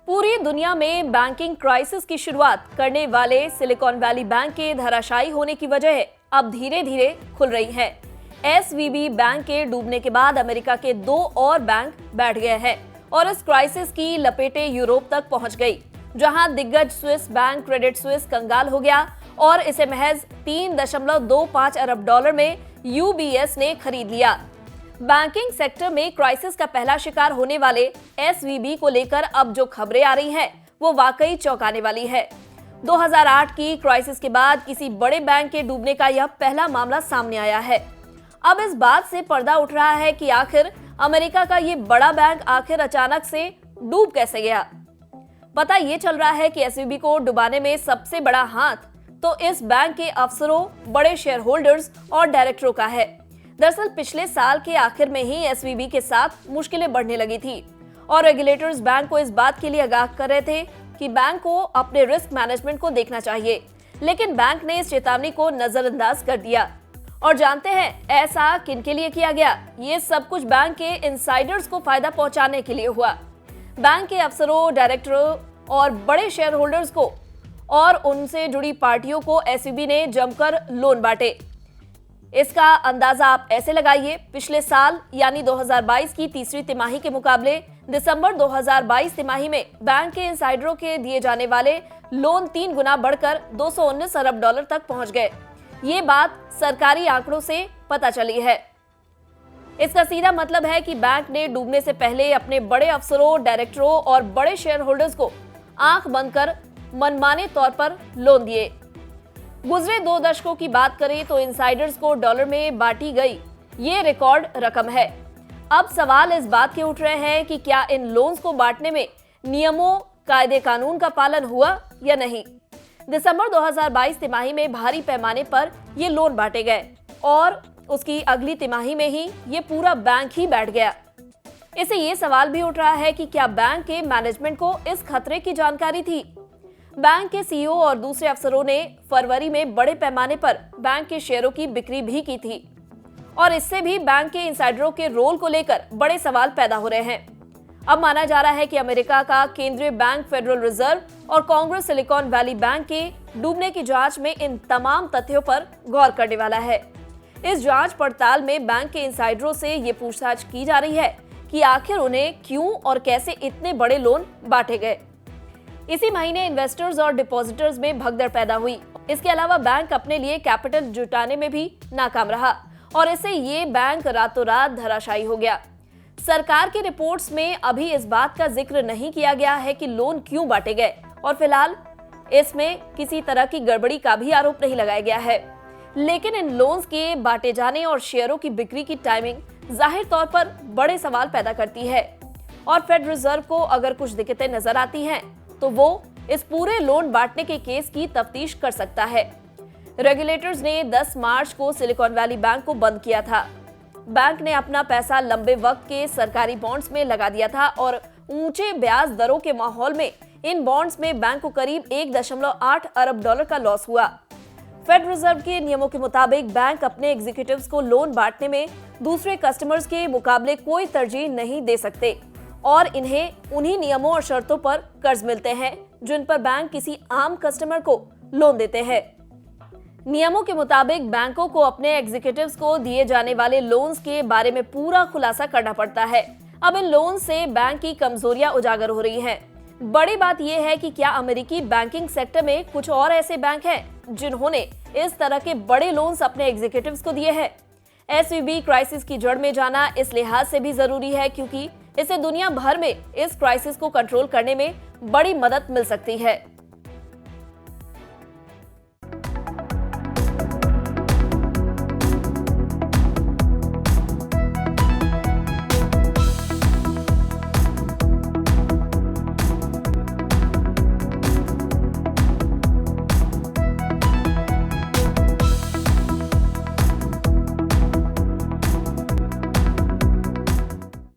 पूरी दुनिया में बैंकिंग क्राइसिस की शुरुआत करने वाले सिलिकॉन वैली बैंक के धराशायी होने की वजह अब धीरे धीरे खुल रही है। एसवीबी बैंक के डूबने के बाद अमेरिका के 2 और बैंक बैठ गए हैं और इस क्राइसिस की लपेटें यूरोप तक पहुंच गई, जहां दिग्गज स्विस बैंक क्रेडिट स्विस कंगाल हो गया और इसे महज 3.25 अरब डॉलर में यूबीएस ने खरीद लिया। बैंकिंग सेक्टर में क्राइसिस का पहला शिकार होने वाले एसवीबी को लेकर अब जो खबरें आ रही हैं, वो वाकई चौंकाने वाली है। 2008 की क्राइसिस के बाद किसी बड़े बैंक के डूबने का यह पहला मामला सामने आया है। अब इस बात से पर्दा उठ रहा है कि आखिर अमेरिका का ये बड़ा बैंक आखिर अचानक से डूब कैसे गया। पता ये चल रहा है कि एसवीबी को डुबाने में सबसे बड़ा हाथ तो इस बैंक के अफसरों, बड़े शेयर होल्डर्स और डायरेक्टरों का है। दरअसल पिछले साल के आखिर में ही एसवीबी के साथ मुश्किलें बढ़ने लगी थी और रेगुलेटर्स बैंक को इस बात के लिए आगाह कर रहे थे कि बैंक को अपने रिस्क मैनेजमेंट को देखना चाहिए, लेकिन बैंक ने इस चेतावनी को नजरअंदाज कर दिया। और जानते हैं ऐसा किनके लिए किया गया? ये सब कुछ बैंक के इनसाइडर्स को फायदा पहुंचाने के लिए हुआ। बैंक के अफसरों, डायरेक्टरों और बड़े शेयर होल्डर्स को और उनसे जुड़ी पार्टियों को एसवीबी ने जमकर लोन बांटे। इसका अंदाजा आप ऐसे लगाइए, पिछले साल यानी 2022 की तीसरी तिमाही के मुकाबले दिसंबर 2022 तिमाही में बैंक के इनसाइडरों के दिए जाने वाले लोन 3 गुना बढ़कर 219 अरब डॉलर तक पहुंच गए। ये बात सरकारी आंकड़ों से पता चली है। इसका सीधा मतलब है कि बैंक ने डूबने से पहले अपने बड़े अफसरों, डायरेक्टरों और बड़े शेयर होल्डर्स को आंख बंद कर मनमाने तौर पर लोन दिए। गुजरे 2 दशकों की बात करें तो इनसाइडर्स को डॉलर में बांटी गई ये रिकॉर्ड रकम है। अब सवाल इस बात के उठ रहे हैं कि क्या इन लोन्स को बांटने में नियमों, कायदे कानून का पालन हुआ या नहीं। दिसंबर 2022 तिमाही में भारी पैमाने पर ये लोन बांटे गए और उसकी अगली तिमाही में ही ये पूरा बैंक ही बैठ गया। इससे ये सवाल भी उठ रहा है कि क्या बैंक के मैनेजमेंट को इस खतरे की जानकारी थी। बैंक के सीईओ और दूसरे अफसरों ने फरवरी में बड़े पैमाने पर बैंक के शेयरों की बिक्री भी की थी और इससे भी बैंक के इनसाइडरों के रोल को लेकर बड़े सवाल पैदा हो रहे हैं। अब माना जा रहा है कि अमेरिका का केंद्रीय बैंक फेडरल रिजर्व और कांग्रेस सिलिकॉन वैली बैंक के डूबने की जांच में इन तमाम तथ्यों पर गौर करने वाला है। इस जांच पड़ताल में बैंक के इनसाइडरों से ये पूछताछ की जा रही है कि आखिर उन्हें क्यों और कैसे इतने बड़े लोन बांटे गए। इसी महीने इन्वेस्टर्स और डिपॉजिटर्स में भगदड़ पैदा हुई। इसके अलावा बैंक अपने लिए कैपिटल जुटाने में भी नाकाम रहा और इससे ये बैंक रातों रात धराशायी हो गया। सरकार की रिपोर्ट्स में अभी इस बात का जिक्र नहीं किया गया है कि लोन क्यों बांटे गए और फिलहाल इसमें किसी तरह की गड़बड़ी का भी आरोप नहीं लगाया गया है। लेकिन इन लोन्स के बांटे जाने और शेयरों की बिक्री की टाइमिंग जाहिर तौर पर बड़े सवाल पैदा करती है और फेड रिजर्व को अगर कुछ दिक्कतें नजर आती हैं तो वो इस पूरे लोन बांटने के केस की तफ्तीश कर सकता है। रेगुलेटर्स ने 10 मार्च को सिलिकॉन वैली बैंक को बंद किया था। बैंक ने अपना पैसा लंबे वक्त के सरकारी बॉन्ड्स में लगा दिया था और ऊंचे ब्याज दरों के माहौल में इन बॉन्ड्स में बैंक को करीब 1.8 अरब डॉलर का लॉस हुआ। फेड रिजर्व के नियमों के मुताबिक बैंक अपने एग्जीक्यूटिव्स को लोन बांटने में दूसरे कस्टमर्स के मुकाबले कोई तरजीह नहीं दे सकते और इन्हें उन्हीं नियमों और शर्तों पर कर्ज मिलते हैं जिन पर बैंक किसी आम कस्टमर को लोन देते हैं। नियमों के मुताबिक बैंकों को अपने एग्जीक्यूटिव्स को दिए जाने वाले लोन्स के बारे में पूरा खुलासा करना पड़ता है। अब इन लोन से बैंक की कमजोरियां उजागर हो रही हैं। बड़ी बात यह है कि क्या अमेरिकी बैंकिंग सेक्टर में कुछ और ऐसे बैंक हैं जिन्होंने इस तरह के बड़े लोन्स अपने एग्जीक्यूटिव्स को दिए हैं। एसवीबी क्राइसिस की जड़ में जाना इस लिहाज से भी जरूरी है क्योंकि इससे दुनिया भर में इस क्राइसिस को कंट्रोल करने में बड़ी मदद मिल सकती है।